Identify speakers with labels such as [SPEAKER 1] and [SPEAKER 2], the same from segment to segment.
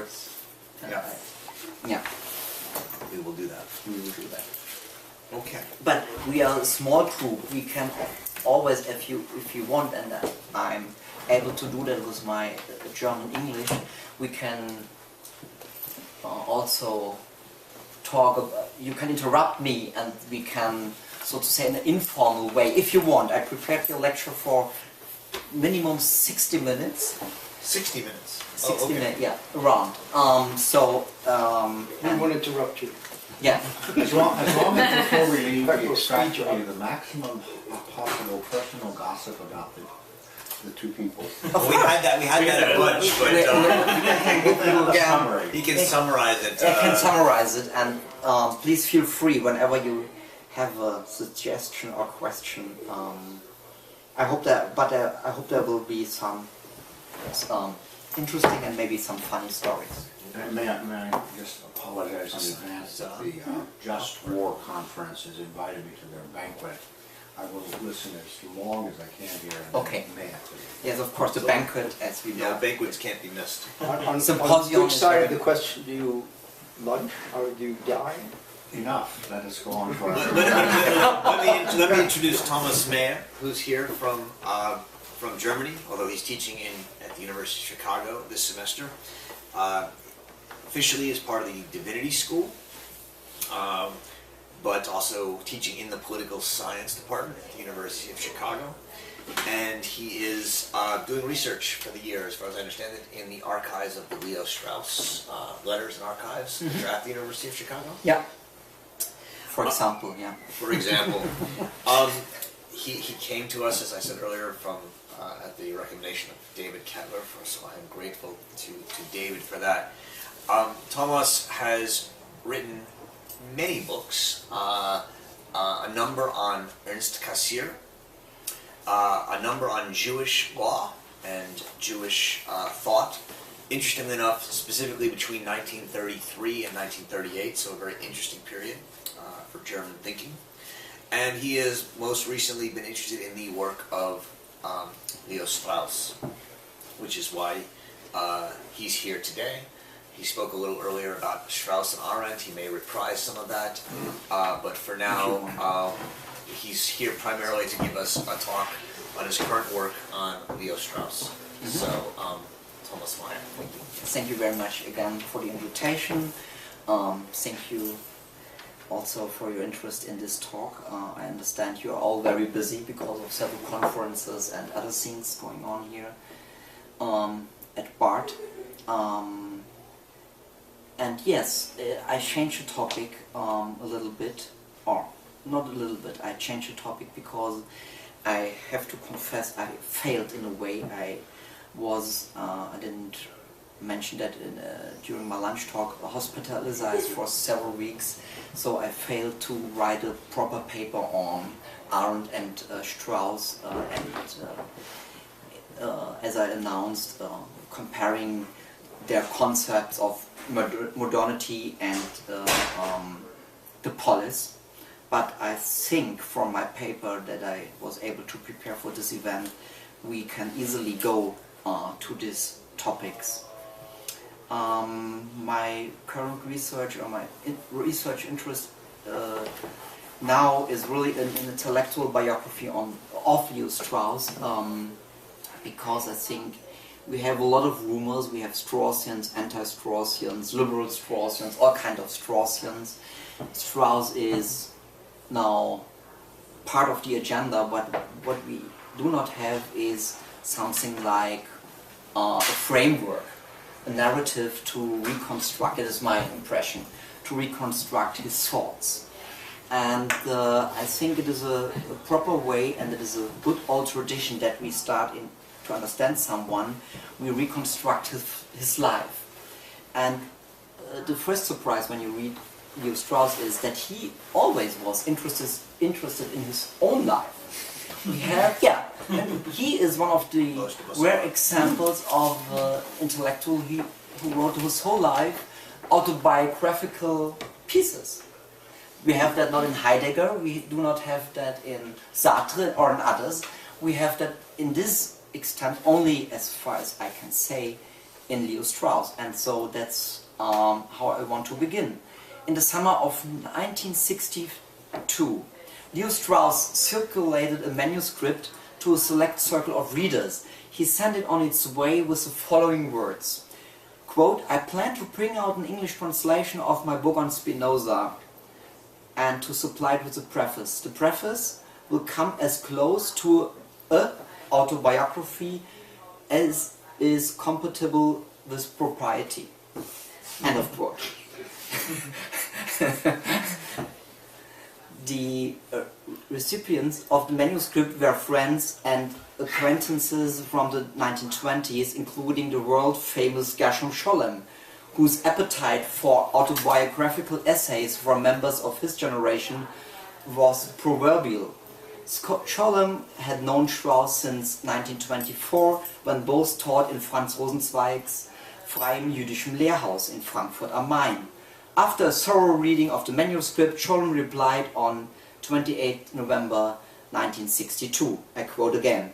[SPEAKER 1] works.
[SPEAKER 2] Yeah.
[SPEAKER 3] Yeah,
[SPEAKER 2] We will do that.
[SPEAKER 3] we will do that.
[SPEAKER 2] Okay.
[SPEAKER 3] But we are a small group. We can always, if you want, and I'm able to do that with my German English, we can also talk about, you can interrupt me and we can, so to say, in an informal way, if you want. I prepared your lecture for minimum 60 minutes.
[SPEAKER 2] 60 minutes.
[SPEAKER 3] 60 minutes, yeah, around.
[SPEAKER 4] We won't interrupt you.
[SPEAKER 3] Yeah.
[SPEAKER 1] As long as before we leave, we extract the maximum possible personal gossip about the two people.
[SPEAKER 2] Well, we had that at lunch, but
[SPEAKER 1] Summary.
[SPEAKER 2] he can summarize it.
[SPEAKER 3] I can summarize it, and please feel free whenever you have a suggestion or question. I hope there will be some interesting and maybe some funny stories.
[SPEAKER 1] May I just apologize in advance that the Just War Conference has invited me to their banquet. I will listen as long as I can here. And
[SPEAKER 3] Okay.
[SPEAKER 1] may have to.
[SPEAKER 3] Yes, of course, the banquet, as we know.
[SPEAKER 2] Yeah, banquets can't be missed.
[SPEAKER 4] On
[SPEAKER 3] Symposium
[SPEAKER 4] which
[SPEAKER 3] is
[SPEAKER 4] side
[SPEAKER 3] very-
[SPEAKER 4] of the question do you lunch or do you dine?
[SPEAKER 1] Enough. Let us go on to our.
[SPEAKER 2] Let me introduce Thomas Meyer, who's here from Germany, although he's teaching at the University of Chicago this semester. Officially as part of the Divinity School, but also teaching in the Political Science Department at the University of Chicago. And he is doing research for the year, as far as I understand it, in the archives of the Leo Strauss letters and archives that are at the University of Chicago.
[SPEAKER 3] Yeah. For example, yeah.
[SPEAKER 2] For example, he came to us, as I said earlier, from at the recommendation of David Kettler, so I am grateful to David for that. Thomas has written many books, a number on Ernst Cassirer, a number on Jewish law and Jewish thought. Interestingly enough, specifically between 1933 and 1938, so a very interesting period for German thinking. And he has most recently been interested in the work of Leo Strauss, which is why he's here today. He spoke a little earlier about Strauss and Arendt. He may reprise some of that, but for now, he's here primarily to give us a talk on his current work on Leo Strauss. So, Thomas Meyer.
[SPEAKER 3] Thank you very much again for the invitation. Thank you also for your interest in this talk. I understand you're all very busy because of several conferences and other things going on here at BART. And yes, I changed the topic a little bit, or not a little bit, I changed the topic because I have to confess I failed in a way. I didn't mention that during my lunch talk, hospitalized for several weeks, so I failed to write a proper paper on Arendt and Strauss, as I announced, comparing their concepts of modernity and the polis. But I think from my paper that I was able to prepare for this event, we can easily go to these topics. My current research, or my research interest now is really an intellectual biography of Leo Strauss, because I think we have a lot of rumors. We have Straussians, anti-Straussians, liberal Straussians, all kinds of Straussians. Strauss is now part of the agenda, but what we do not have is something like a framework, a narrative to reconstruct, it is my impression, to reconstruct his thoughts. And I think it is a proper way, and it is a good old tradition that we start in to understand someone, we reconstruct his life. And the first surprise when you read Leo Strauss is that he always was interested in his own life. And he is one of the rare examples of intellectual who wrote his whole life autobiographical pieces. We have that not in Heidegger, we do not have that in Sartre or in others. We have that in this extent only, as far as I can say, in Leo Strauss, and so that's how I want to begin. In the summer of 1962, Leo Strauss circulated a manuscript to a select circle of readers. He sent it on its way with the following words, quote, "I plan to bring out an English translation of my book on Spinoza and to supply it with a preface. The preface will come as close to a autobiography as is compatible with propriety." End of quote. The recipients of the manuscript were friends and acquaintances from the 1920s, including the world-famous Gershom Scholem, whose appetite for autobiographical essays from members of his generation was proverbial. Scholem had known Strauss since 1924, when both taught in Franz Rosenzweig's Freiem Jüdischen Lehrhaus in Frankfurt am Main. After a thorough reading of the manuscript, Scholem replied on 28 November 1962, I quote again,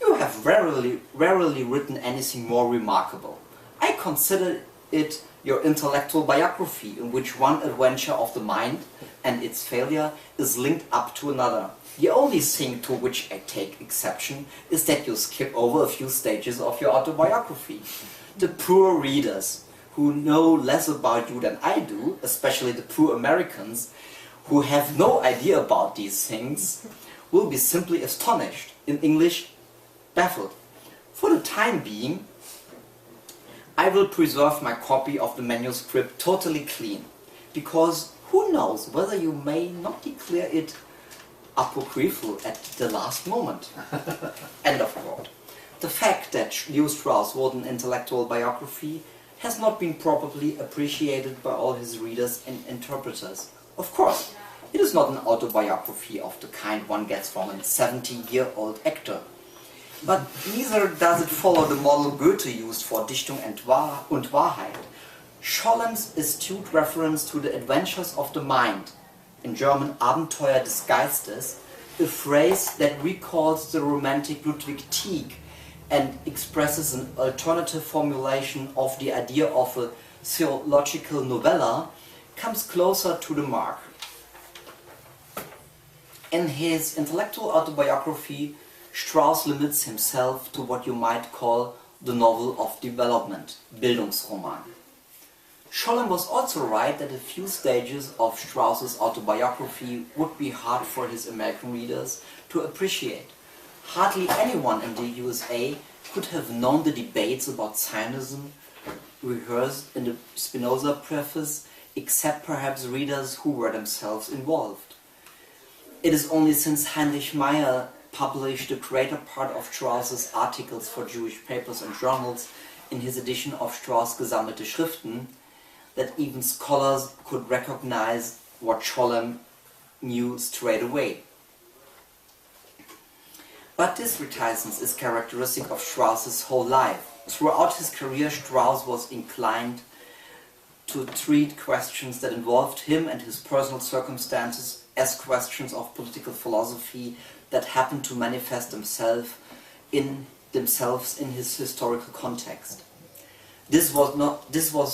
[SPEAKER 3] "You have rarely written anything more remarkable. I consider it your intellectual biography, in which one adventure of the mind and its failure is linked up to another. The only thing to which I take exception is that you skip over a few stages of your autobiography. The poor readers who know less about you than I do, especially the poor Americans who have no idea about these things, will be simply astonished, in English, baffled. For the time being, I will preserve my copy of the manuscript totally clean, because who knows whether you may not declare it apocryphal at the last moment." End of quote. The fact that Leo Strauss wrote an intellectual biography has not been properly appreciated by all his readers and interpreters. Of course, it is not an autobiography of the kind one gets from a 70-year-old actor. But neither does it follow the model Goethe used for Dichtung und Wahrheit. Scholem's astute reference to the adventures of the mind, in German Abenteuer des Geistes, a phrase that recalls the romantic Ludwig Tieck and expresses an alternative formulation of the idea of a theological novella, comes closer to the mark. In his intellectual autobiography, Strauss limits himself to what you might call the novel of development, Bildungsroman. Scholem was also right that a few stages of Strauss's autobiography would be hard for his American readers to appreciate. Hardly anyone in the USA could have known the debates about Zionism rehearsed in the Spinoza preface, except perhaps readers who were themselves involved. It is only since Heinrich Meyer published the greater part of Strauss's articles for Jewish papers and journals in his edition of Strauss' Gesammelte Schriften that even scholars could recognize what Scholem knew straight away. But this reticence is characteristic of Strauss's whole life. Throughout his career, Strauss was inclined to treat questions that involved him and his personal circumstances as questions of political philosophy that happened to manifest themselves in his historical context. This was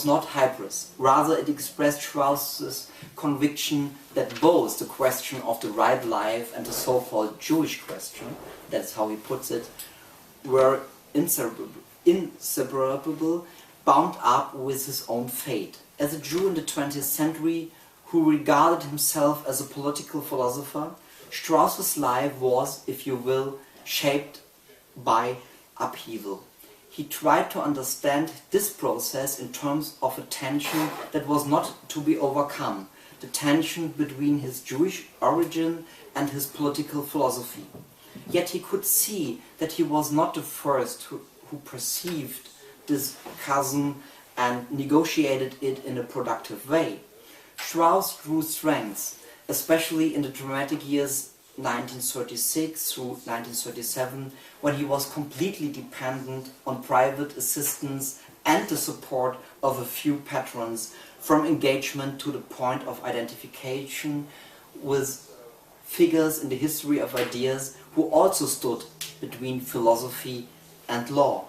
[SPEAKER 3] not hybris. Rather, it expressed Strauss's conviction that both the question of the right life and the so-called Jewish question, that's how he puts it, were inseparable, bound up with his own fate. As a Jew in the 20th century who regarded himself as a political philosopher, Strauss's life was, if you will, shaped by upheaval. He tried to understand this process in terms of a tension that was not to be overcome, the tension between his Jewish origin and his political philosophy. Yet he could see that he was not the first who perceived this chasm and negotiated it in a productive way. Strauss drew strengths, especially in the dramatic years 1936 through 1937, when he was completely dependent on private assistance and the support of a few patrons, from engagement to the point of identification with figures in the history of ideas who also stood between philosophy and law.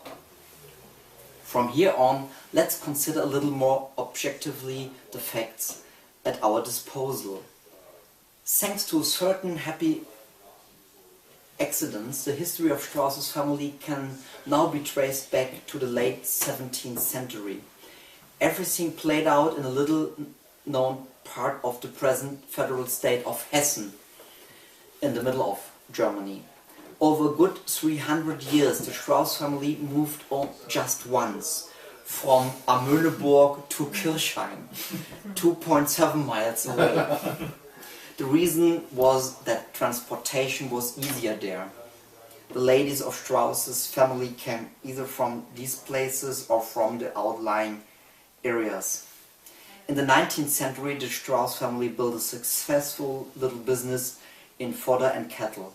[SPEAKER 3] From here on, let's consider a little more objectively the facts at our disposal. Thanks to certain happy accidents, the history of Strauss's family can now be traced back to the late 17th century. Everything played out in a little known part of the present federal state of Hessen, in the middle of Germany. Over a good 300 years, the Strauss family moved on just once, from Amöneburg to Kirchheim, 2.7 miles away. The reason was that transportation was easier there. The ladies of Strauss's family came either from these places or from the outlying areas. In the 19th century, the Strauss family built a successful little business in fodder and cattle.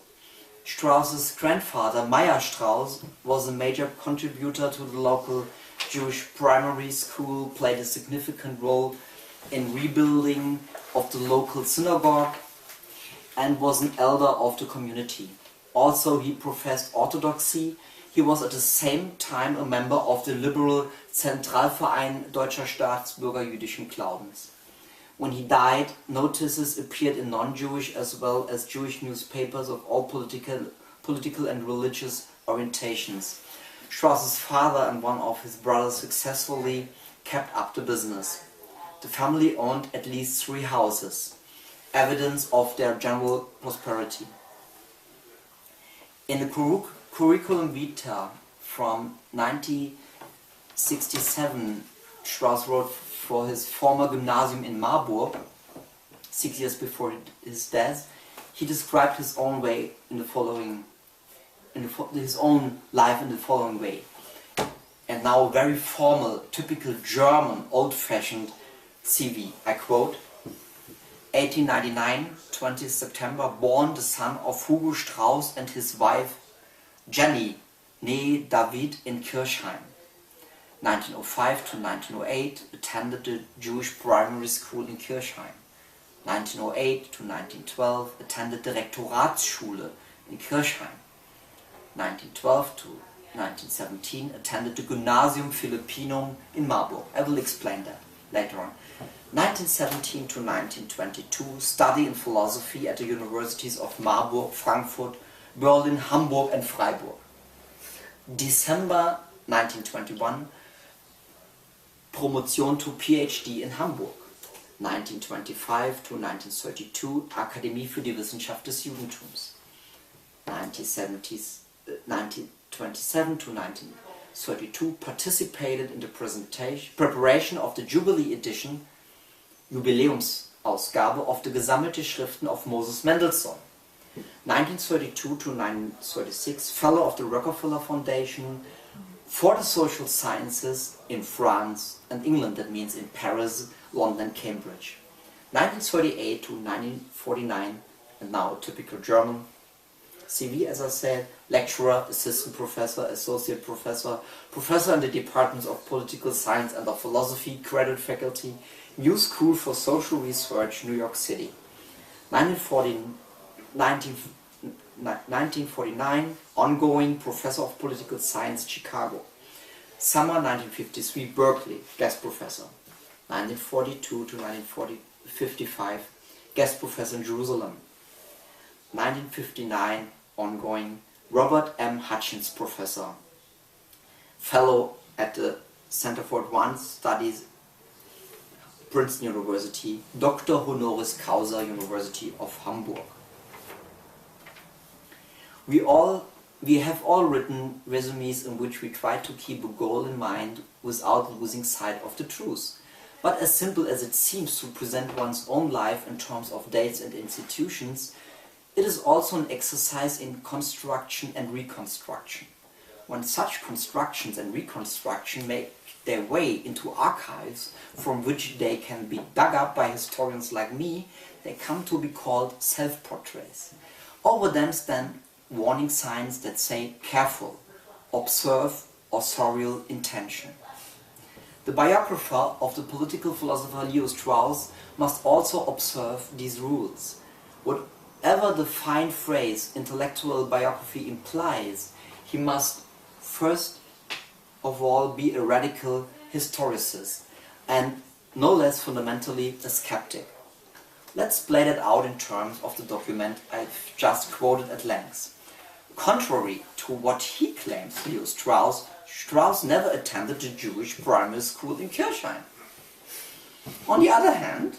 [SPEAKER 3] Strauss's grandfather, Meyer Strauss, was a major contributor to the local Jewish primary school, played a significant role in rebuilding of the local synagogue, and was an elder of the community. Also, he professed orthodoxy. He was at the same time a member of the liberal Zentralverein Deutscher Staatsbürger jüdischen Glaubens. When he died, notices appeared in non-Jewish as well as Jewish newspapers of all political and religious orientations. Strauss's father and one of his brothers successfully kept up the business. The family owned at least 3 houses, evidence of their general prosperity. In the curriculum vitae from 1967, Strauss wrote for his former gymnasium in Marburg, 6 years before his death. He described his own way in the following, his own life in the following way. And now a very formal, typical German, old-fashioned CV. I quote: 1899, 20th September, born the son of Hugo Strauss and his wife Jenny, née David in Kirchheim. 1905 to 1908, attended the Jewish primary school in Kirchheim. 1908 to 1912, attended the Rektoratsschule in Kirchheim. 1912 to 1917, attended the Gymnasium Philippinum in Marburg. I will explain that later on. 1917 to 1922, study in philosophy at the universities of Marburg, Frankfurt, Berlin, Hamburg and Freiburg. December 1921, promotion to PhD in Hamburg. 1925 to 1932, Akademie für die Wissenschaft des Judentums. 1927 to 1932, participated in the preparation of the Jubilee edition, Jubiläumsausgabe of the Gesammelte Schriften of Moses Mendelssohn. 1932 to 1936, Fellow of the Rockefeller Foundation for the Social Sciences in France and England, that means in Paris, London and Cambridge. 1938 to 1949, and now typical German CV, as I said, lecturer, assistant professor, associate professor, professor in the departments of political science and of philosophy, graduate faculty, New School for Social Research, New York City. 1949, ongoing professor of political science, Chicago. Summer 1953, Berkeley, guest professor. 1942 to 1955, guest professor in Jerusalem. 1959, ongoing Robert M. Hutchins professor, fellow at the Center for Advanced Studies, Princeton University, Dr. Honoris Causa, University of Hamburg. We have all written resumes in which we try to keep a goal in mind without losing sight of the truth. But as simple as it seems to present one's own life in terms of dates and institutions, it is also an exercise in construction and reconstruction. When such constructions and reconstruction make their way into archives from which they can be dug up by historians like me, they come to be called self-portraits. Over them stand warning signs that say careful, observe, authorial intention. The biographer of the political philosopher Leo Strauss must also observe these rules. Whatever the fine phrase intellectual biography implies, he must first of all be a radical historicist and no less fundamentally a skeptic. Let's play that out in terms of the document I've just quoted at length. Contrary to what he claims, Leo Strauss, Strauss never attended the Jewish primary school in Kirchheim. On the other hand,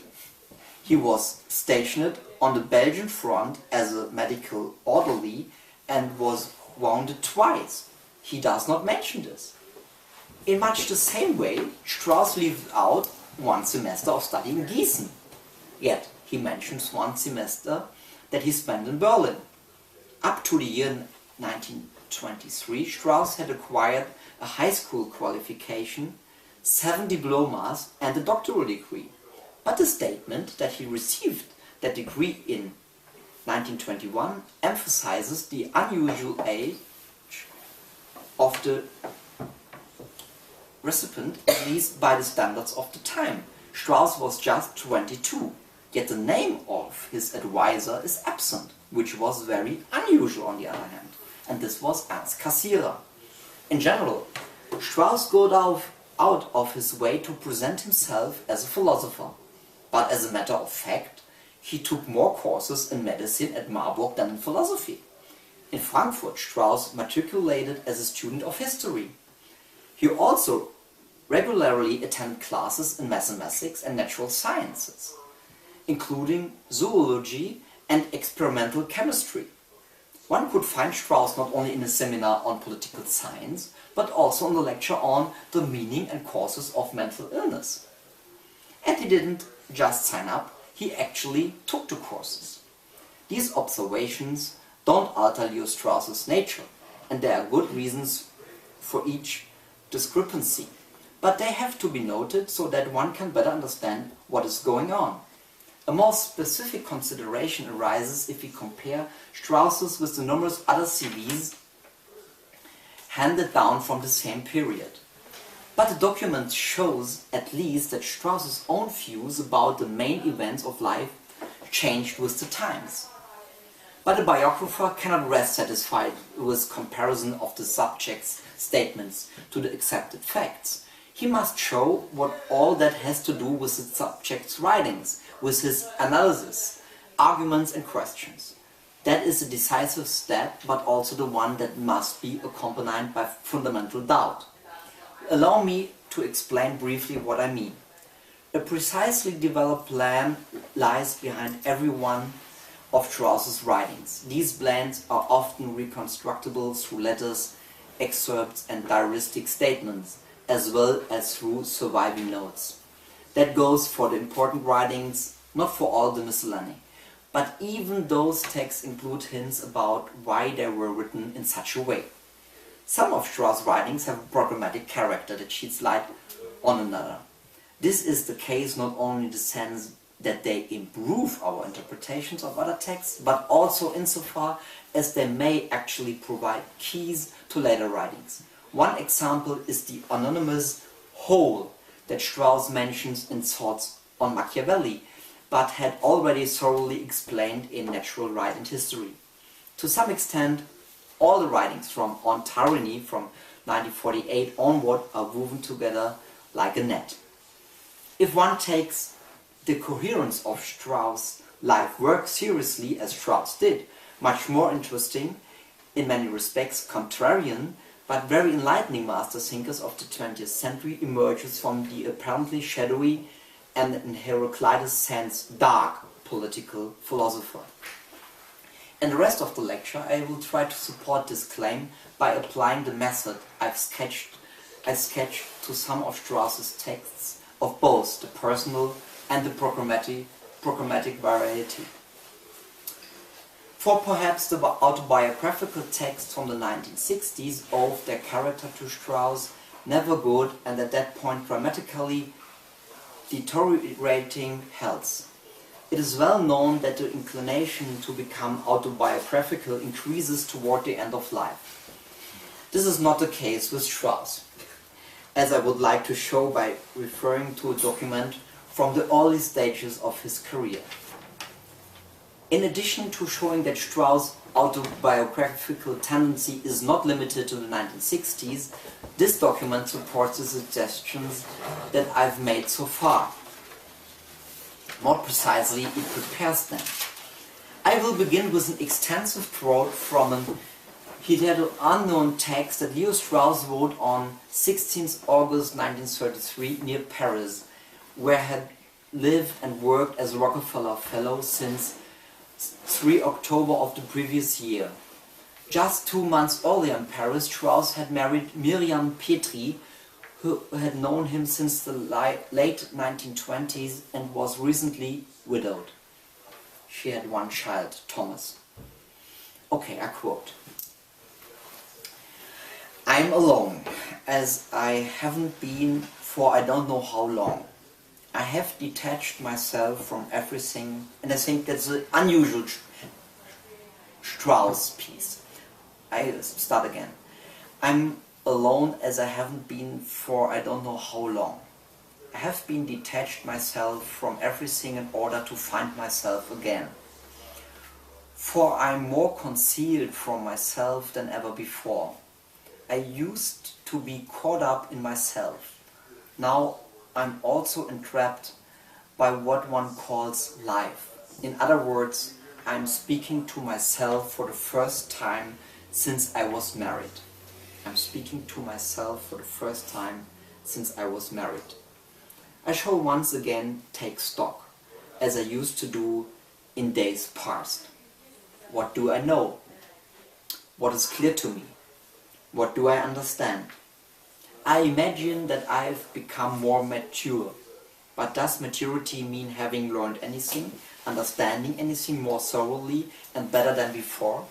[SPEAKER 3] he was stationed on the Belgian front as a medical orderly and was wounded twice. He does not mention this. In much the same way, Strauss leaves out one semester of study in Gießen. Yet, he mentions one semester that he spent in Berlin. Up to the year 1923, Strauss had acquired a high school qualification, 7 diplomas and a doctoral degree. But the statement that he received that degree in 1921 emphasizes the unusual age of the recipient, at least by the standards of the time. Strauss was just 22, yet the name of his advisor is absent, which was very unusual on the other hand, and this was Ernst Cassirer. In general, Strauss goes out of his way to present himself as a philosopher, but as a matter of fact, he took more courses in medicine at Marburg than in philosophy. In Frankfurt, Strauss matriculated as a student of history. He also regularly attended classes in mathematics and natural sciences, including zoology and experimental chemistry. One could find Strauss not only in a seminar on political science, but also in the lecture on the meaning and causes of mental illness. And he didn't just sign up, he actually took the courses. These observations don't alter Leo Strauss's nature, and there are good reasons for each discrepancy. But they have to be noted so that one can better understand what is going on. A more specific consideration arises if we compare Strauss's with the numerous other CVs handed down from the same period. But the document shows at least that Strauss's own views about the main events of life changed with the times. But a biographer cannot rest satisfied with comparison of the subject's statements to the accepted facts. He must show what all that has to do with the subject's writings, with his analysis, arguments and questions. That is a decisive step, but also the one that must be accompanied by fundamental doubt. Allow me to explain briefly what I mean. A precisely developed plan lies behind every one of Strauss's writings. These plans are often reconstructible through letters, excerpts and diaristic statements, as well as through surviving notes. That goes for the important writings, not for all the miscellany. But even those texts include hints about why they were written in such a way. Some of Strauss' writings have a programmatic character that sheds light on another. This is the case not only in the sense that they improve our interpretations of other texts, but also insofar as they may actually provide keys to later writings. One example is the anonymous whole that Strauss mentions in Thoughts on Machiavelli, but had already thoroughly explained in Natural Right and History. To some extent, all the writings from On Tyranny from 1948 onward are woven together like a net. If one takes the coherence of Strauss' life work seriously, as Strauss did, much more interesting, in many respects contrarian, but very enlightening master thinkers of the 20th century emerges from the apparently shadowy and in Heraclitus' sense dark political philosopher. In the rest of the lecture I will try to support this claim by applying the method I sketched to some of Strauss's texts of both the personal and the programmatic variety. For perhaps the autobiographical texts from the 1960s owe their character to Strauss, never good and at that point grammatically deteriorating health. It is well known that the inclination to become autobiographical increases toward the end of life. This is not the case with Strauss, as I would like to show by referring to a document from the early stages of his career. In addition to showing that Strauss autobiographical tendency is not limited to the 1960s, this document supports the suggestions that I've made so far. More precisely, it prepares them. I will begin with an extensive quote from an hitherto unknown text that Leo Strauss wrote on 16th August 1933 near Paris, where he had lived and worked as a Rockefeller Fellow since 3 October of the previous year. Just 2 months earlier in Paris, Strauss had married Miriam Petri, who had known him since the late 1920s and was recently widowed. She had one child, Thomas. Okay, I quote. I'm alone, as I haven't been for I don't know how long. I have detached myself from everything, and I think that's an unusual Strauss piece. I start again. I'm alone as I haven't been for I don't know how long. I have been detached myself from everything in order to find myself again. For I'm more concealed from myself than ever before. I used to be caught up in myself. Now I'm also entrapped by what one calls life. In other words, I'm speaking to myself for the first time since I was married. I'm speaking to myself for the first time since I was married. I shall once again take stock, as I used to do in days past. What do I know? What is clear to me? What do I understand? I imagine that I've become more mature. But does maturity mean having learned anything, understanding anything more thoroughly and better than before?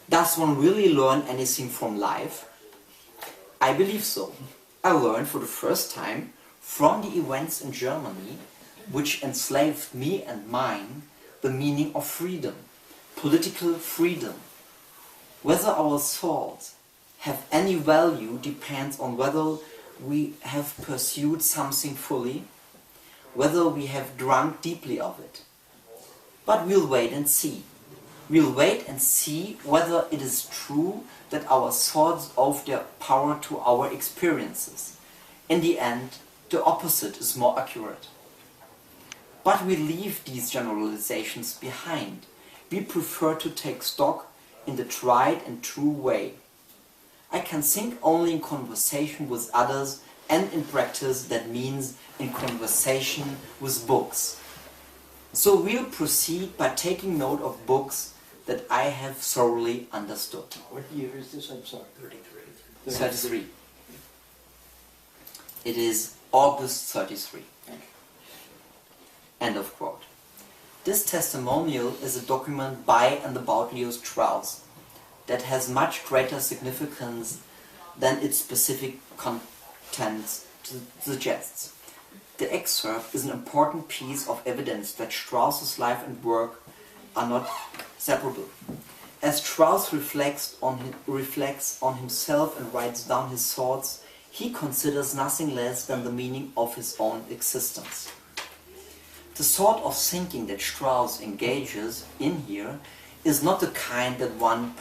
[SPEAKER 3] Does one really learn anything from life? I believe so. I learned for the first time from the events in Germany, which enslaved me and mine, the meaning of freedom, political freedom. Whether our thoughts have any value depends on whether we have pursued something fully, whether we have drunk deeply of it. But we'll wait and see. We'll wait and see whether it is true that our thoughts owe their power to our experiences. In the end, the opposite is more accurate. But we leave these generalizations behind. We prefer to take stock in the tried and true way. I can think only in conversation with others, and in practice that means in conversation with books. So we'll proceed by taking note of books that I have thoroughly understood.
[SPEAKER 4] What year is this? I'm sorry.
[SPEAKER 3] 33. It is August 33. End of quote. This testimonial is a document by and about Leo Strauss that has much greater significance than its specific content suggests. The excerpt is an important piece of evidence that Strauss's life and work are not separable. As Strauss reflects on himself and writes down his thoughts, he considers nothing less than the meaning of his own existence. The sort of thinking that Strauss engages in here is not the kind that one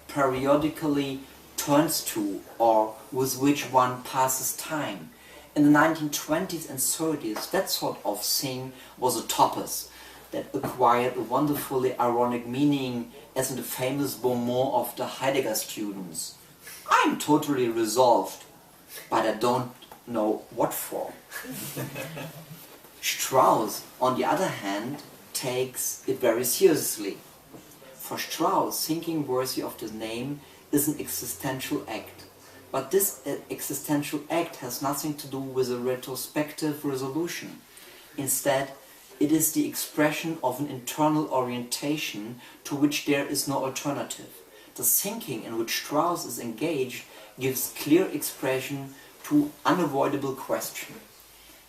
[SPEAKER 3] periodically turns to or with which one passes time. In the 1920s and 30s, that sort of thing was a topos that acquired a wonderfully ironic meaning, as in the famous bon mot of the Heidegger students. I'm totally resolved, but I don't know what for. Strauss, on the other hand, takes it very seriously. For Strauss, thinking worthy of the name is an existential act. But this existential act has nothing to do with a retrospective resolution. Instead, it is the expression of an internal orientation to which there is no alternative. The thinking in which Strauss is engaged gives clear expression to unavoidable question.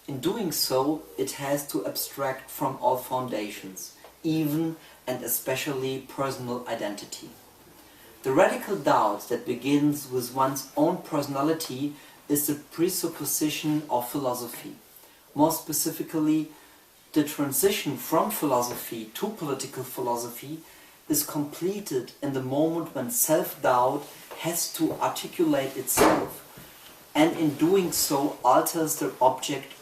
[SPEAKER 3] In doing so, it has to abstract from all foundations, even and especially personal identity. The radical doubt that begins with one's own personality is the presupposition of philosophy. More specifically, the transition from philosophy to political philosophy is completed in the moment when self-doubt has to articulate itself, and in doing so alters the object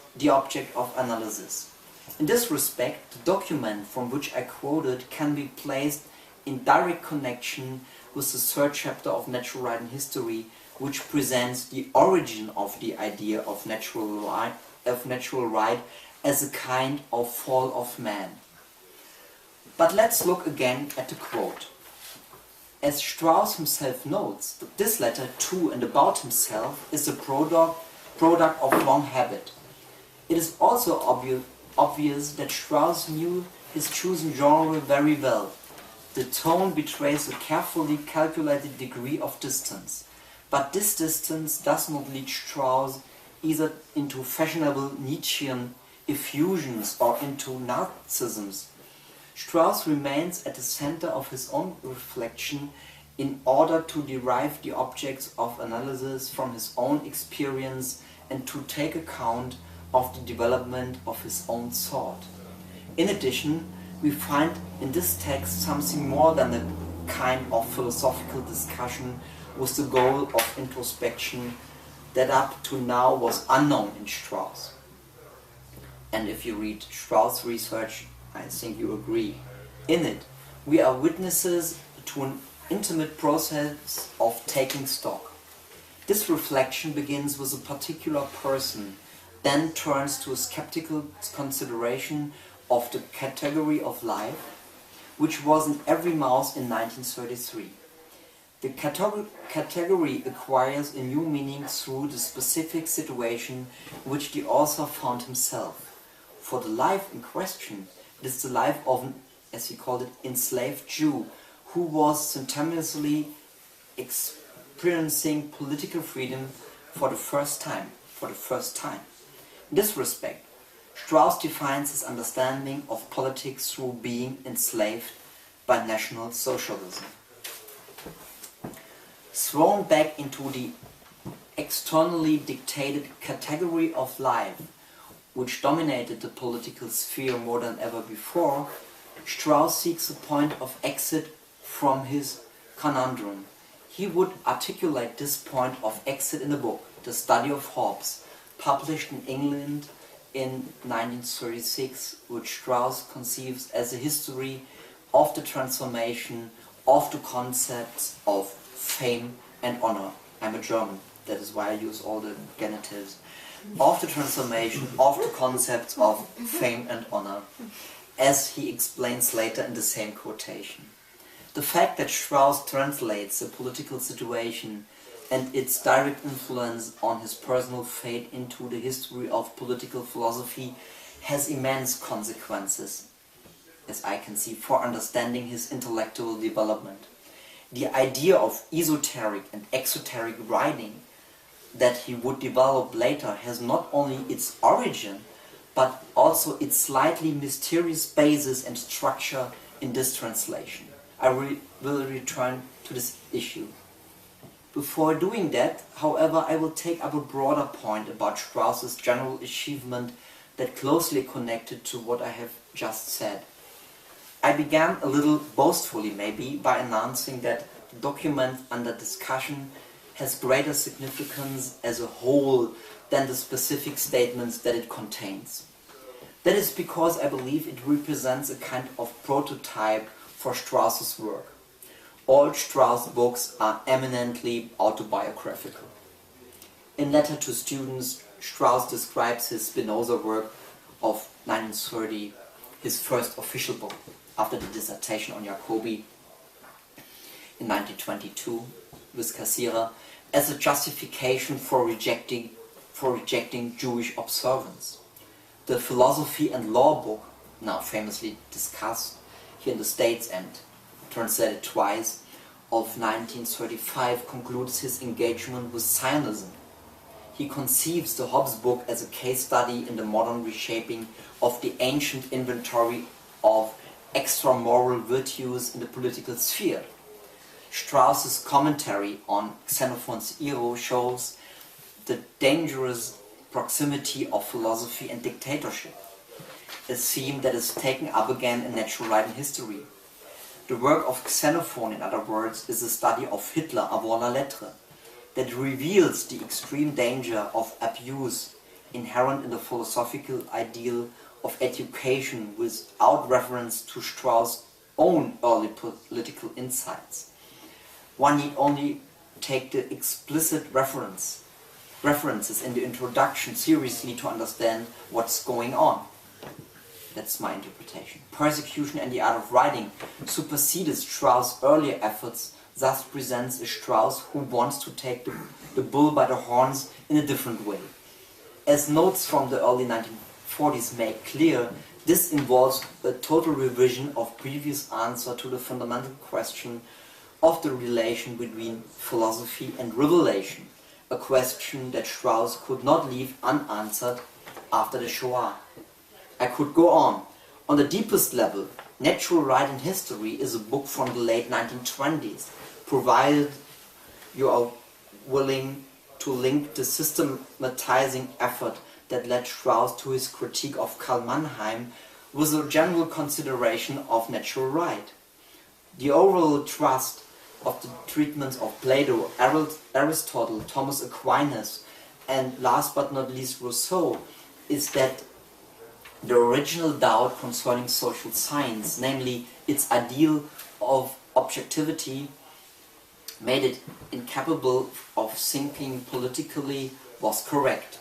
[SPEAKER 3] of analysis. In this respect, the document from which I quoted can be placed in direct connection with the third chapter of Natural Right and History, which presents the origin of the idea of natural right as a kind of fall of man. But let's look again at the quote. As Strauss himself notes, this letter to and about himself is a product of long habit. It is also obvious that Strauss knew his chosen genre very well. The tone betrays a carefully calculated degree of distance, but this distance does not lead Strauss either into fashionable Nietzschean effusions or into narcissisms. Strauss remains at the center of his own reflection in order to derive the objects of analysis from his own experience and to take account of the development of his own thought. In addition, we find in this text something more than a kind of philosophical discussion with the goal of introspection that up to now was unknown in Strauss. And if you read Strauss' research, I think you agree. In it, we are witnesses to an intimate process of taking stock. This reflection begins with a particular person, then turns to a skeptical consideration of the category of life, which was in every mouth in 1933. The category acquires a new meaning through the specific situation in which the author found himself. For the life in question, it is the life of an, as he called it, enslaved Jew, who was simultaneously experiencing political freedom for the first time. In this respect, Strauss defines his understanding of politics through being enslaved by National Socialism. Thrown back into the externally dictated category of life, which dominated the political sphere more than ever before, Strauss seeks a point of exit from his conundrum. He would articulate this point of exit in a book, The Study of Hobbes, published in England in 1936, which Strauss conceives as a history of the transformation of the concepts of fame and honor. I'm a German, that is why I use all the genitives. Of the transformation of the concepts of fame and honor, as he explains later in the same quotation. The fact that Strauss translates the political situation and its direct influence on his personal fate into the history of political philosophy has immense consequences, as I can see, for understanding his intellectual development. The idea of esoteric and exoteric writing that he would develop later has not only its origin, but also its slightly mysterious basis and structure in this translation. I will return to this issue. Before doing that, however, I will take up a broader point about Strauss's general achievement that closely connected to what I have just said. I began a little boastfully maybe by announcing that the document under discussion has greater significance as a whole than the specific statements that it contains. That is because I believe it represents a kind of prototype for Strauss's work. All Strauss books are eminently autobiographical. In Letter to Students, Strauss describes his Spinoza work of 1930, his first official book, after the dissertation on Jacobi in 1922 with Cassirer, as a justification for rejecting Jewish observance. The Philosophy and Law book, now famously discussed here in the States and translated twice, of 1935, concludes his engagement with Zionism. He conceives the Hobbes book as a case study in the modern reshaping of the ancient inventory of extramoral virtues in the political sphere. Strauss's commentary on Xenophon's Eros shows the dangerous proximity of philosophy and dictatorship, a theme that is taken up again in Natural Right and History. The work of Xenophon, in other words, is a study of Hitler avant la lettre that reveals the extreme danger of abuse inherent in the philosophical ideal of education without reference to Strauss' own early political insights. One need only take the explicit references in the introduction seriously to understand what's going on. That's my interpretation. Persecution and the Art of Writing superseded Strauss' earlier efforts, thus presents a Strauss who wants to take the bull by the horns in a different way. As notes from the early 1940s make clear, this involves a total revision of previous answer to the fundamental question of the relation between philosophy and revelation, a question that Strauss could not leave unanswered after the Shoah. I could go on. On the deepest level, Natural Right and History is a book from the late 1920s, provided you are willing to link the systematizing effort that led Strauss to his critique of Karl Mannheim with a general consideration of natural right. The overall thrust of the treatments of Plato, Aristotle, Thomas Aquinas, and last but not least Rousseau is that the original doubt concerning social science, namely its ideal of objectivity, made it incapable of thinking politically, was correct.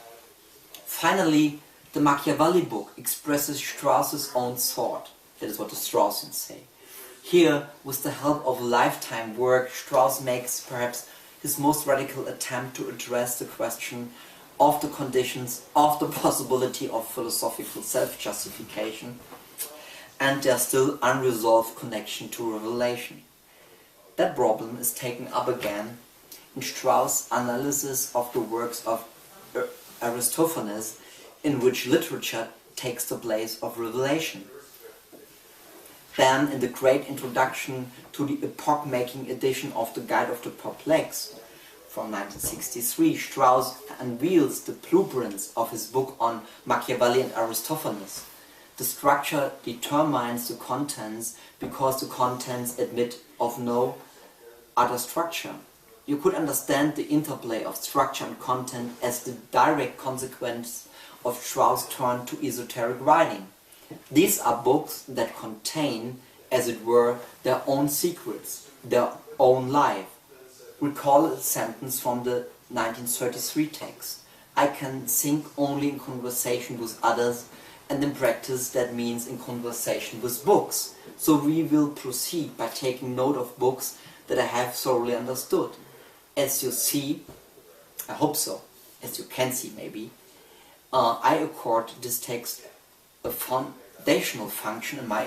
[SPEAKER 3] Finally, the Machiavelli book expresses Strauss's own thought. That is what the Straussians say. Here, with the help of lifetime work, Strauss makes perhaps his most radical attempt to address the question of the conditions of the possibility of philosophical self-justification and their still unresolved connection to revelation. That problem is taken up again in Strauss' analysis of the works of Aristophanes, in which literature takes the place of revelation. Then, in the great introduction to the epoch-making edition of the Guide of the Perplexed from 1963, Strauss unveils the blueprints of his book on Machiavelli and Aristophanes. The structure determines the contents because the contents admit of no other structure. You could understand the interplay of structure and content as the direct consequence of Strauss' turn to esoteric writing. These are books that contain, as it were, their own secrets, their own life. Recall a sentence from the 1933 text. I can think only in conversation with others, and in practice that means in conversation with books. So we will proceed by taking note of books that I have thoroughly understood. As you see, I hope so, as you can see maybe, I accord this text a foundational function in my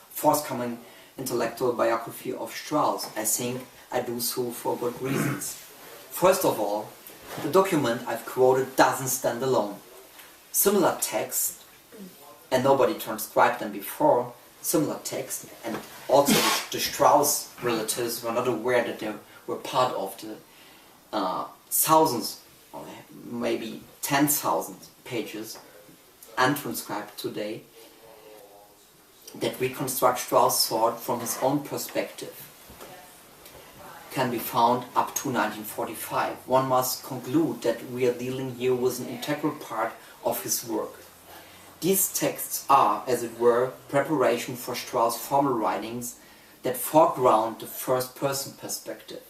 [SPEAKER 3] forthcoming intellectual biography of Strauss. I think I do so for good reasons. First of all, the document I've quoted doesn't stand alone. Similar texts, and nobody transcribed them before, similar text, and also the Strauss relatives were not aware that they were part of the thousands, or maybe 10,000 pages, untranscribed today, that reconstruct Strauss' thought from his own perspective, can be found up to 1945. One must conclude that we are dealing here with an integral part of his work. These texts are, as it were, preparation for Strauss' formal writings that foreground the first-person perspective.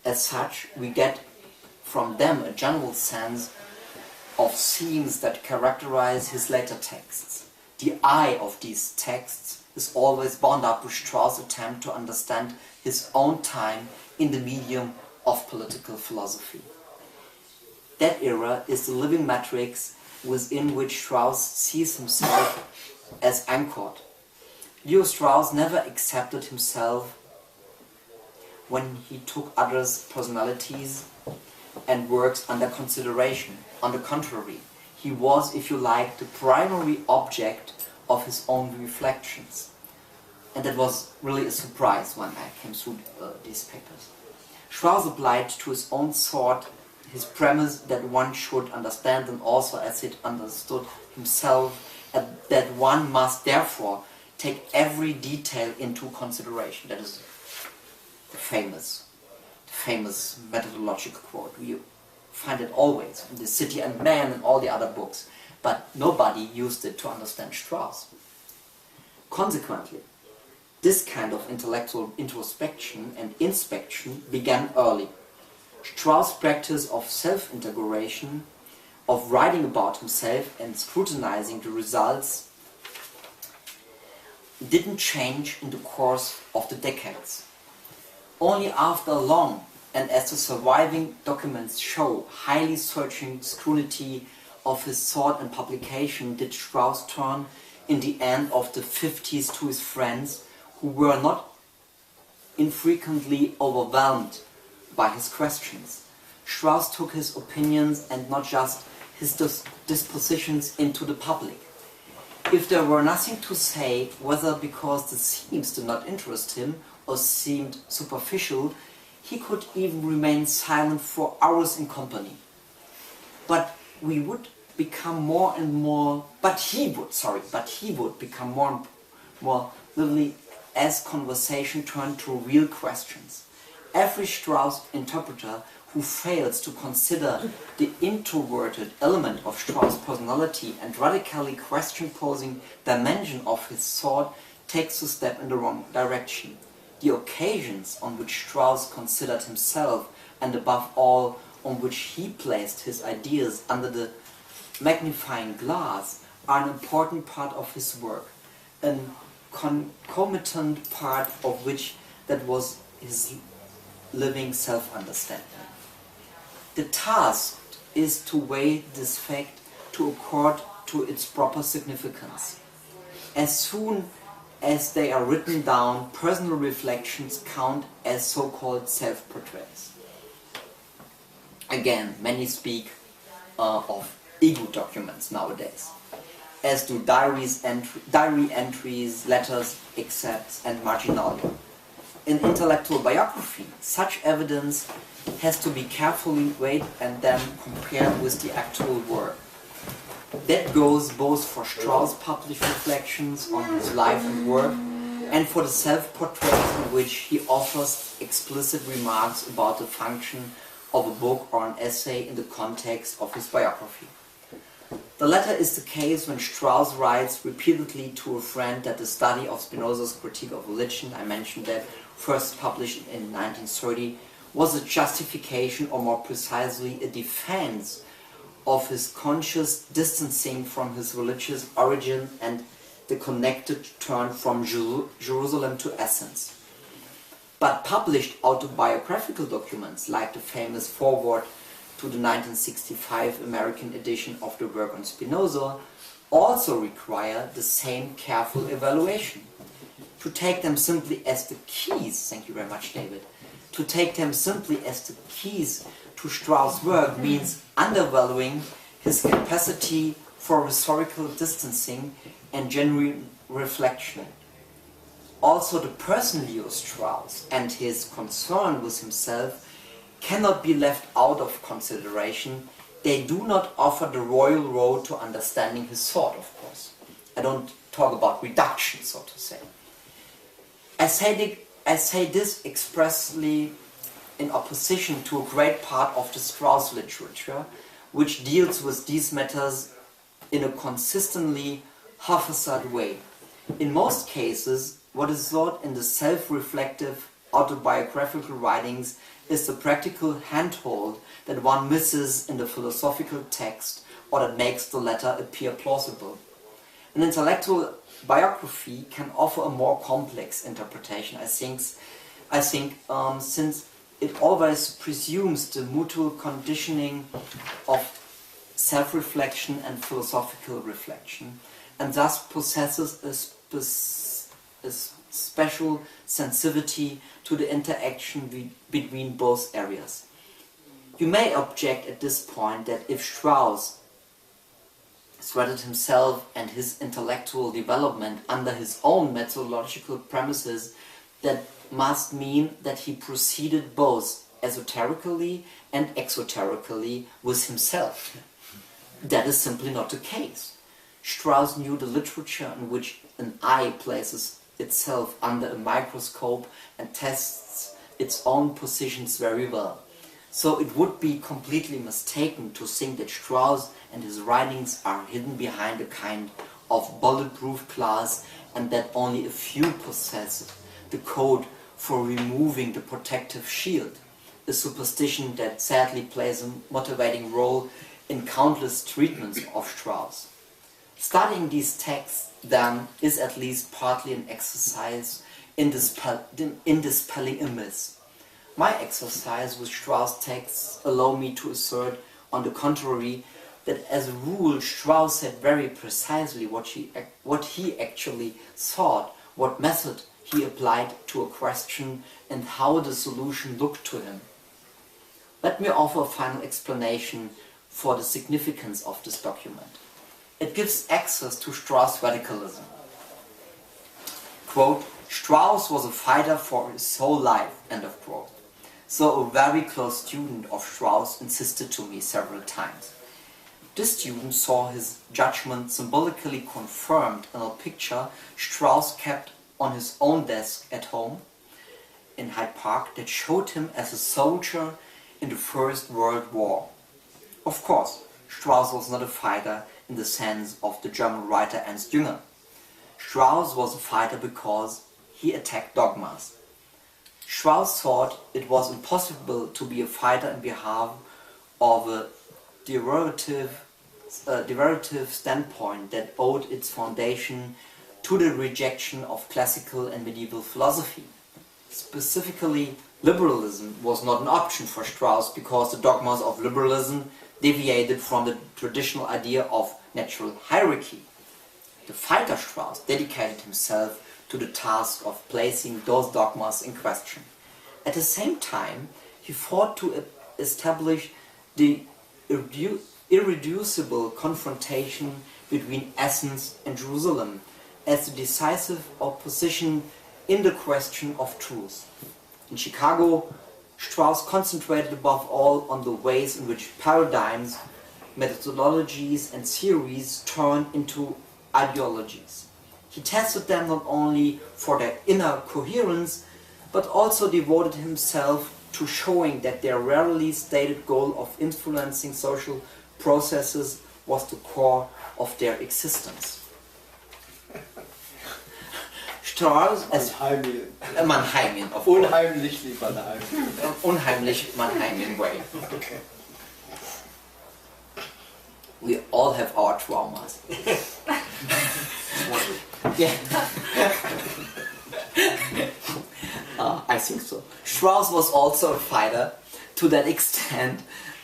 [SPEAKER 3] As such, we get from them a general sense of themes that characterize his later texts. The eye of these texts is always bound up with Strauss' attempt to understand his own time in the medium of political philosophy. That era is the living matrix within which Strauss sees himself as anchored. Leo Strauss never accepted himself when he took others' personalities and works under consideration. On the contrary, he was, if you like, the primary object of his own reflections. And that was really a surprise when I came through these papers. Strauss applied to his own thought his premise that one should understand and also as it understood himself, and that one must therefore take every detail into consideration. That is the famous methodological quote. You find it always in The City and Man and all the other books, but nobody used it to understand Strauss. Consequently, this kind of intellectual introspection and inspection began early. Strauss' practice of self-integration, of writing about himself and scrutinizing the results, didn't change in the course of the decades. Only after long, and as the surviving documents show, highly searching scrutiny of his thought and publication did Strauss turn in the end of the 50s to his friends, who were not infrequently overwhelmed by his questions. Strauss took his opinions and not just his dispositions into the public. If there were nothing to say, whether because the themes did not interest him or seemed superficial, he could even remain silent for hours in company. But he would become more and more lively as conversation turned to real questions. Every Strauss interpreter who fails to consider the introverted element of Strauss' personality and radically question-posing dimension of his thought takes a step in the wrong direction. The occasions on which Strauss considered himself, and above all, on which he placed his ideas under the magnifying glass, are an important part of his work, a concomitant part of which that was his living self-understanding. The task is to weigh this fact to accord to its proper significance. As soon as they are written down, personal reflections count as so-called self-portraits. Again, many speak of ego documents nowadays, as do diary entries, letters, excerpts, and marginalia. In intellectual biography, such evidence has to be carefully weighed and then compared with the actual work. That goes both for Strauss' published reflections on his life and work, and for the self-portraits in which he offers explicit remarks about the function of a book or an essay in the context of his biography. The latter is the case when Strauss writes repeatedly to a friend that the study of Spinoza's Critique of Religion, I mentioned that, first published in 1930, was a justification, or more precisely a defense, of his conscious distancing from his religious origin and the connected turn from Jerusalem to Athens. But published autobiographical documents, like the famous foreword to the 1965 American edition of the work on Spinoza, also require the same careful evaluation. To take them simply as the keys, thank you very much, David, to take them simply as the keys to Strauss' work means undervaluing his capacity for historical distancing and genuine reflection. Also, the person Leo Strauss and his concern with himself cannot be left out of consideration. They do not offer the royal road to understanding his thought, of course. I don't talk about reduction, so to say. I say this expressly in opposition to a great part of the Strauss literature, which deals with these matters in a consistently haphazard way. In most cases, what is sought in the self-reflective autobiographical writings is the practical handhold that one misses in the philosophical text, or that makes the latter appear plausible. An intellectual biography can offer a more complex interpretation, I think, since it always presumes the mutual conditioning of self-reflection and philosophical reflection, and thus possesses a special sensitivity to the interaction between both areas. You may object at this point that if Strauss threaded himself and his intellectual development under his own methodological premises, that must mean that he proceeded both esoterically and exoterically with himself. That is simply not the case. Strauss knew the literature in which an eye places itself under a microscope and tests its own positions very well. So it would be completely mistaken to think that Strauss and his writings are hidden behind a kind of bulletproof glass and that only a few possess the code for removing the protective shield, a superstition that sadly plays a motivating role in countless treatments of Strauss. Studying these texts, then, is at least partly an exercise in dispelling a myth. My exercise with Strauss texts allow me to assert, on the contrary, that as a rule Strauss said very precisely what he actually thought, what method he applied to a question, and how the solution looked to him. Let me offer a final explanation for the significance of this document. It gives access to Strauss' radicalism. Quote, Strauss was a fighter for his whole life, end of quote. So a very close student of Strauss insisted to me several times. This student saw his judgment symbolically confirmed in a picture Strauss kept on his own desk at home in Hyde Park that showed him as a soldier in the First World War. Of course, Strauss was not a fighter in the sense of the German writer Ernst Jünger. Strauss was a fighter because he attacked dogmas. Strauss thought it was impossible to be a fighter in behalf of a derivative standpoint that owed its foundation to the rejection of classical and medieval philosophy. Specifically, liberalism was not an option for Strauss because the dogmas of liberalism deviated from the traditional idea of natural hierarchy. The fighter Strauss dedicated himself to the task of placing those dogmas in question. At the same time, he fought to establish the irreducible confrontation between Athens and Jerusalem as the decisive opposition in the question of truth. In Chicago, Strauss concentrated above all on the ways in which paradigms, methodologies and theories turn into ideologies. He tested them not only for their inner coherence, but also devoted himself to showing that their rarely stated goal of influencing social processes was the core of their existence. Strauss as Mannheimian, of course.
[SPEAKER 4] Unheimlich Mannheim.
[SPEAKER 3] Unheimlich Mannheimian way.
[SPEAKER 4] Okay.
[SPEAKER 3] We all have our traumas. Yeah. I think so. Strauss was also a fighter to that extent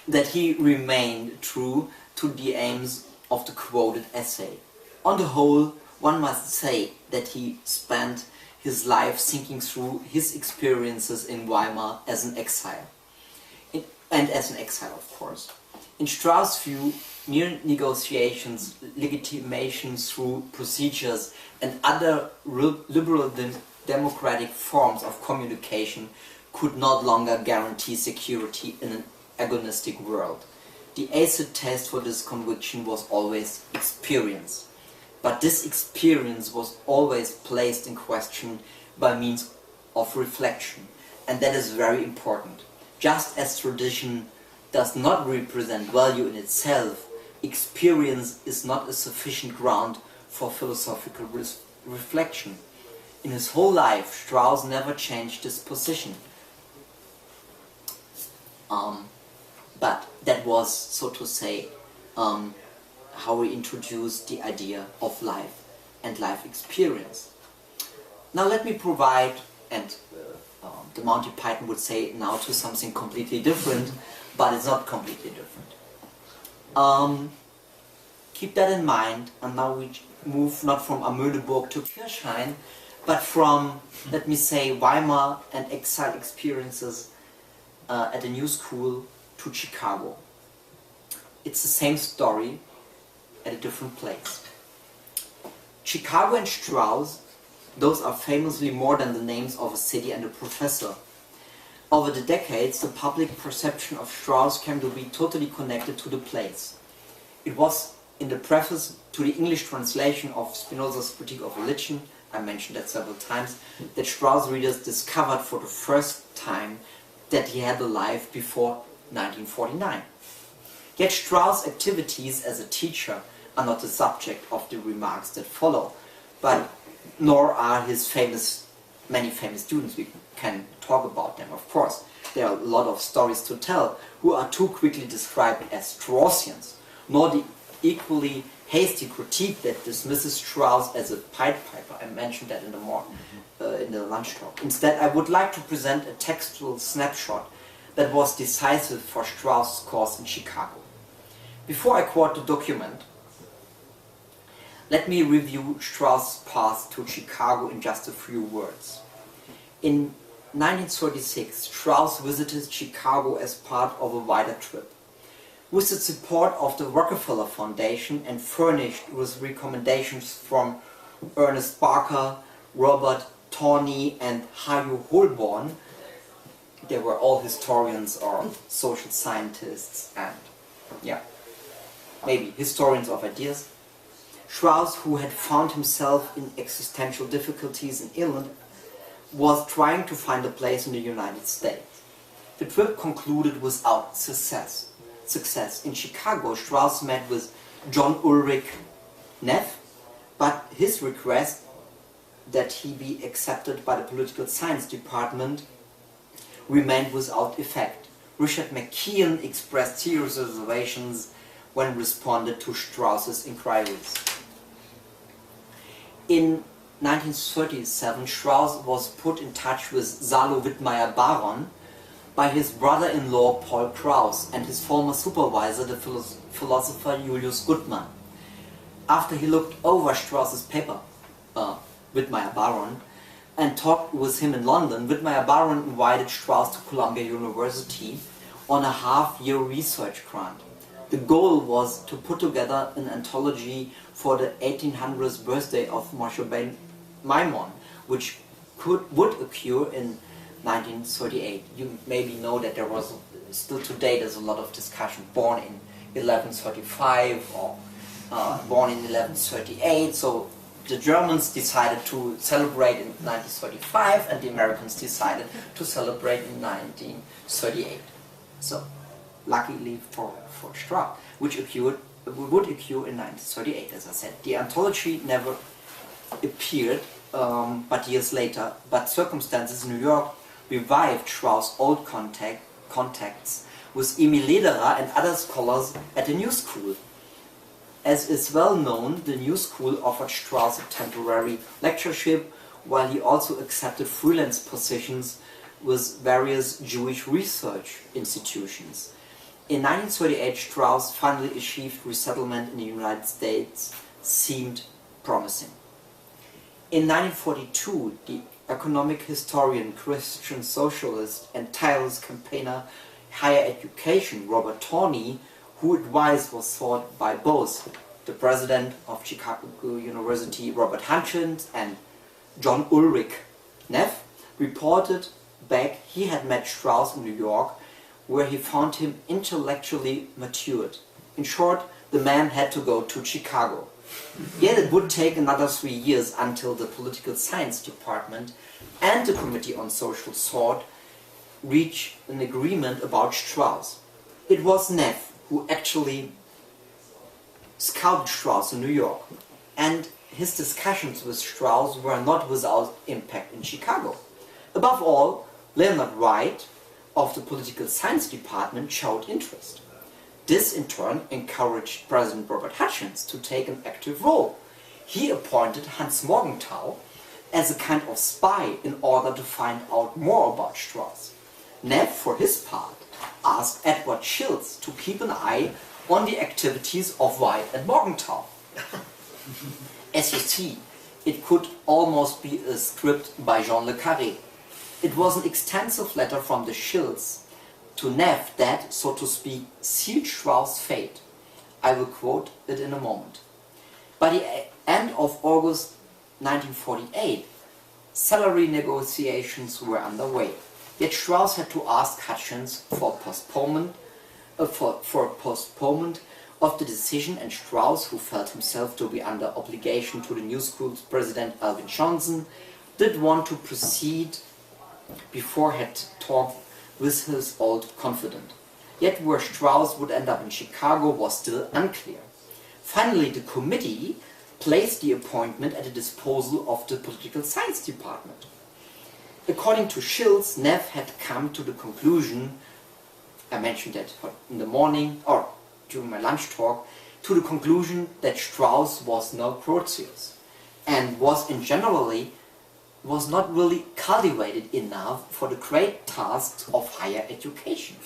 [SPEAKER 3] that he remained true to the aims of the quoted essay. On the whole, one must say that he spent his life thinking through his experiences in Weimar as an exile. And as an exile, of course. In Strauss' view, mere negotiations, legitimation through procedures, and other liberal democratic forms of communication could not longer guarantee security in an agonistic world. The acid test for this conviction was always experience. But this experience was always placed in question by means of reflection, and that is very important. Just as tradition does not represent value in itself, experience is not a sufficient ground for philosophical reflection. In his whole life, Strauss never changed his position. But that was, so to say, how we introduced the idea of life and life experience. Now let me provide, and the Monty Python would say now to something completely different, but it's not completely different. Keep that in mind, and now we move not from Amödeburg to Kirchhain, but from, let me say, Weimar and exile experiences at a new school to Chicago. It's the same story at a different place. Chicago and Strauss, those are famously more than the names of a city and a professor. Over the decades, the public perception of Strauss came to be totally connected to the place. It was In the preface to the English translation of Spinoza's Critique of Religion, I mentioned that several times, that Strauss readers discovered for the first time that he had a life before 1949. Yet Strauss' activities as a teacher are not the subject of the remarks that follow, but nor are his many famous students. We can talk about them, of course. There are a lot of stories to tell, who are too quickly described as Straussians, nor the equally hasty critique that dismisses Strauss as a Pied Piper. I mentioned that in the lunch talk. Instead, I would like to present a textual snapshot that was decisive for Strauss' course in Chicago. Before I quote the document, let me review Strauss' path to Chicago in just a few words. In 1936, Strauss visited Chicago as part of a wider trip. With the support of the Rockefeller Foundation and furnished with recommendations from Ernest Barker, Robert Tawney and Hayo Holborn, they were all historians or social scientists and, maybe historians of ideas. Strauss, who had found himself in existential difficulties in England, was trying to find a place in the United States. The trip concluded without success. In Chicago, Strauss met with John Ulrich Neff, but his request that he be accepted by the political science department remained without effect. Richard McKeon expressed serious reservations when responded to Strauss's inquiries. In 1937, Strauss was put in touch with Salo Wittmeyer Baron by his brother-in-law Paul Krauss and his former supervisor, the philosopher Julius Gutmann. After he looked over Strauss's paper, Wittmeyer Baron, and talked with him in London, Wittmeyer Baron invited Strauss to Columbia University on a half-year research grant. The goal was to put together an anthology for the 1800th birthday of Moshe Maimon, which would occur in 1938. You maybe know that there was, still today there's a lot of discussion, born in 1135 or born in 1138. So the Germans decided to celebrate in 1935 and the Americans decided to celebrate in 1938. So luckily for Strauss, which would occur in 1938, as I said. The anthology never appeared, but years later, but circumstances in New York revived Strauss' old contacts with Emil Lederer and other scholars at the New School. As is well known, the New School offered Strauss a temporary lectureship, while he also accepted freelance positions with various Jewish research institutions. In 1938, Strauss finally achieved resettlement in the United States, seemed promising. In 1942, the economic historian, Christian socialist and tireless campaigner higher education, Robert Tawney, whose advice was sought by both the president of Chicago University, Robert Hutchins, and John Ulrich Neff, reported back he had met Strauss in New York, where he found him intellectually matured. In short, the man had to go to Chicago. Yet it would take another 3 years until the political science department and the Committee on Social Thought reached an agreement about Strauss. It was Neff who actually scouted Strauss in New York, and his discussions with Strauss were not without impact in Chicago. Above all, Leonard Wright of the Political Science Department showed interest. This in turn encouraged President Robert Hutchins to take an active role. He appointed Hans Morgenthau as a kind of spy in order to find out more about Strauss. Neff, for his part, asked Edward Shilts to keep an eye on the activities of Wright and Morgenthau. As you see, it could almost be a script by Jean le Carré. It was an extensive letter from the Shilts to Neff that, so to speak, sealed Strauss' fate. I will quote it in a moment. By the end of August 1948, salary negotiations were underway. Yet Strauss had to ask Hutchins for postponement of the decision, and Strauss, who felt himself to be under obligation to the New School's president Alvin Johnson, did want to proceed before had talked with his old confidant. Yet where Strauss would end up in Chicago was still unclear. Finally, the committee placed the appointment at the disposal of the political science department. According to Schiltz, Neff had come to the conclusion, I mentioned that in the morning or during my lunch talk, to the conclusion that Strauss was no Croesus and was not really cultivated enough for the great tasks of higher education.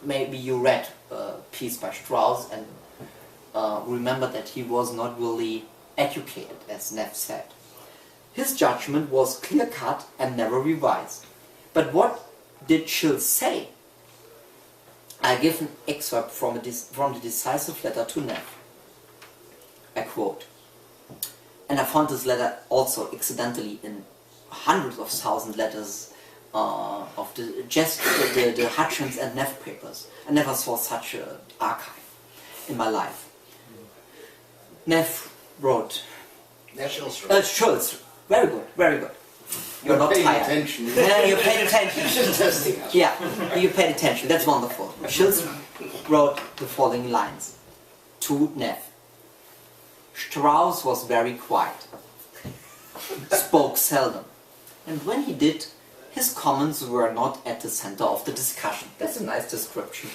[SPEAKER 3] Maybe you read a piece by Strauss and remember that he was not really educated, as Neff said. His judgment was clear-cut and never revised. But what did Schiltz say? I give an excerpt from the decisive letter to Neff. I quote, and I found this letter also accidentally in hundreds of thousand letters of the Hutchins and Neff papers. I never saw such an archive in my life. Neff wrote. Schultz. Very good, very good. You're not tired.
[SPEAKER 4] Attention.
[SPEAKER 3] Yeah, you paid attention. Yeah, you paid attention. That's wonderful. Schultz wrote the following lines to Neff. Strauss was very quiet, spoke seldom, and when he did, his comments were not at the center of the discussion. That's a nice description.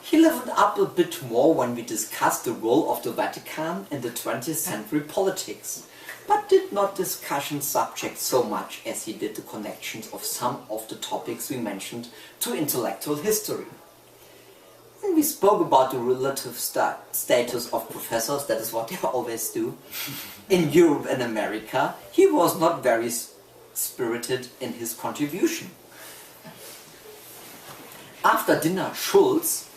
[SPEAKER 3] He leveled up a bit more when we discussed the role of the Vatican in the 20th century politics, but did not discuss subjects so much as he did the connections of some of the topics we mentioned to intellectual history. When we spoke about the relative status of professors, that is what they always do, in Europe and America, he was not very spirited in his contribution. After dinner, Schultz,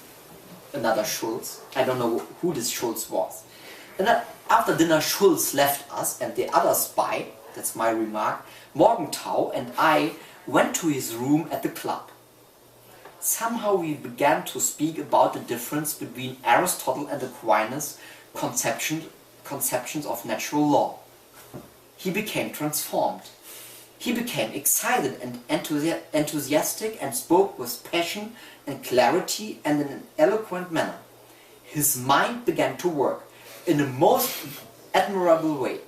[SPEAKER 3] another Schultz, I don't know who this Schultz was, and after dinner Schultz left us, and the other spy, that's my remark, Morgenthau and I went to his room at the club. Somehow we began to speak about the difference between Aristotle and Aquinas' conceptions of natural law. He became transformed. He became excited and enthusiastic and spoke with passion and clarity and in an eloquent manner. His mind began to work in a most admirable way.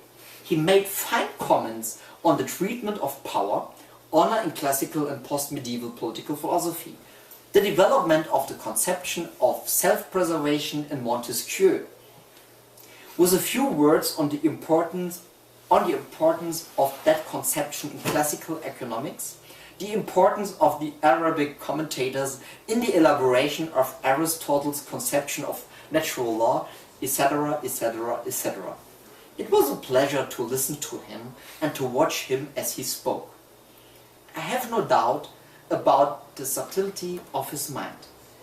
[SPEAKER 3] He made fine comments on the treatment of power, honor in classical and post-medieval political philosophy, the development of the conception of self-preservation in Montesquieu, with a few words on the importance of that conception in classical economics, the importance of the Arabic commentators in the elaboration of Aristotle's conception of natural law, etc., etc., etc. It was a pleasure to listen to him and to watch him as he spoke. I have no doubt about the subtlety of his mind,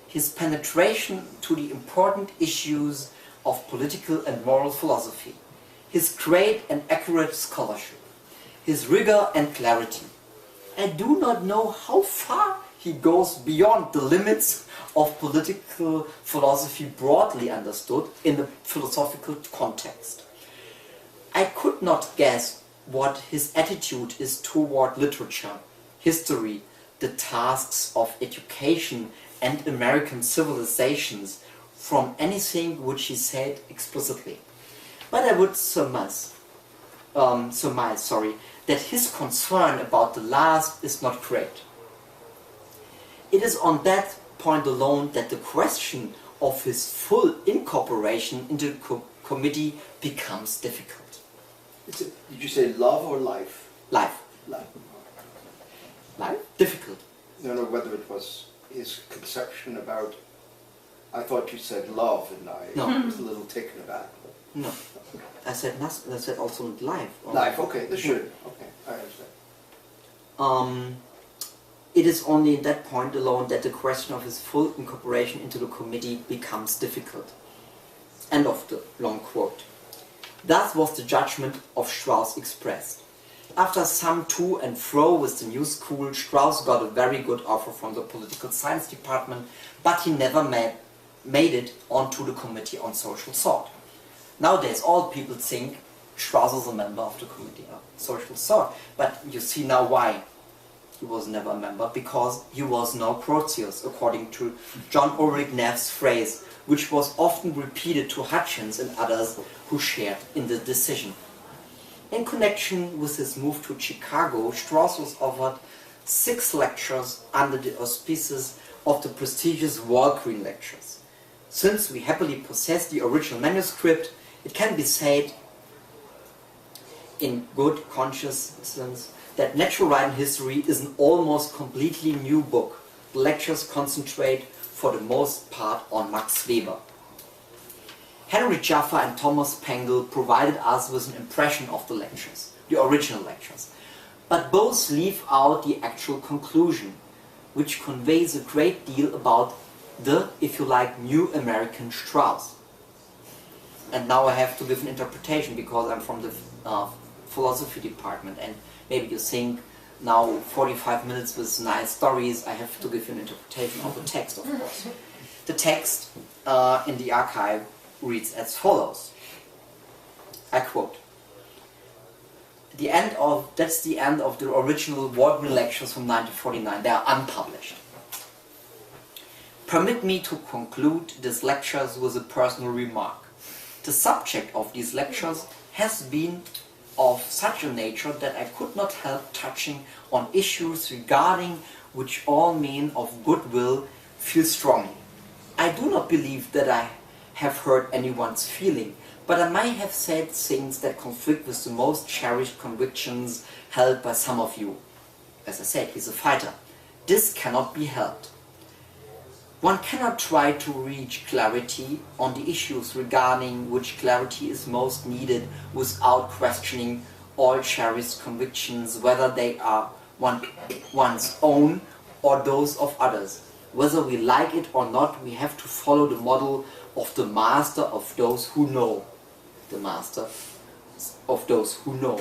[SPEAKER 3] his penetration to the important issues of political and moral philosophy, his great and accurate scholarship, his rigor and clarity. I do not know how far he goes beyond the limits of political philosophy broadly understood in a philosophical context. I could not guess what his attitude is toward literature, history, the tasks of education and American civilizations from anything which he said explicitly. But I would surmise that his concern about the last is not great. It is on that point alone that the question of his full incorporation into the committee becomes difficult.
[SPEAKER 4] Did you say love or life?
[SPEAKER 3] Life.
[SPEAKER 4] Life.
[SPEAKER 3] Life? Difficult.
[SPEAKER 4] No, whether it was his conception about... I thought you said love, and I was a little taken aback.
[SPEAKER 3] No. I said nothing. I said also life.
[SPEAKER 4] Life, okay, that's sure. Okay, I understand.
[SPEAKER 3] It is only at that point alone that the question of his full incorporation into the committee becomes difficult. End of the long quote. Thus was the judgment of Strauss expressed. After some to and fro with the new school, Strauss got a very good offer from the political science department, but he never made it onto the Committee on Social Thought. Nowadays, all people think Strauss is a member of the Committee on Social Thought, but you see now why he was never a member, because he was no Proteus, according to John Ulrich Neff's phrase, which was often repeated to Hutchins and others who shared in the decision. In connection with his move to Chicago, Strauss was offered 6 lectures under the auspices of the prestigious Walgreen Lectures. Since we happily possess the original manuscript, it can be said in good conscience that Natural Writing History is an almost completely new book. The lectures concentrate for the most part on Max Weber. Henry Jaffa and Thomas Pengel provided us with an impression of the lectures, the original lectures, but both leave out the actual conclusion, which conveys a great deal about the, if you like, new American Strauss. And now I have to give an interpretation because I'm from the philosophy department, and maybe you think now 45 minutes with nice stories, I have to give you an interpretation of the text, of course. The text in the archive reads as follows. I quote, that's the end of the original Walgreen Lectures from 1949. They are unpublished. Permit me to conclude these lectures with a personal remark. The subject of these lectures has been of such a nature that I could not help touching on issues regarding which all men of goodwill feel strongly. I do not believe that I have hurt anyone's feeling, but I might have said things that conflict with the most cherished convictions held by some of you. As I said, he's a fighter. This cannot be held. One cannot try to reach clarity on the issues regarding which clarity is most needed without questioning all cherished convictions, whether they are one's own or those of others. Whether we like it or not, we have to follow the model of the master of those who know. The master of those who know.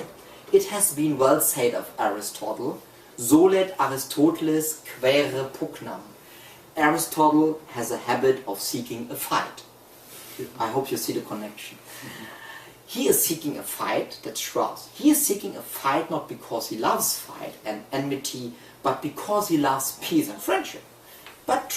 [SPEAKER 3] It has been well said of Aristotle, solet Aristoteles quaere pugnam. Aristotle has a habit of seeking a fight. I hope you see the connection. He is seeking a fight, that's Strauss. He is seeking a fight not because he loves fight and enmity, but because he loves peace and friendship. But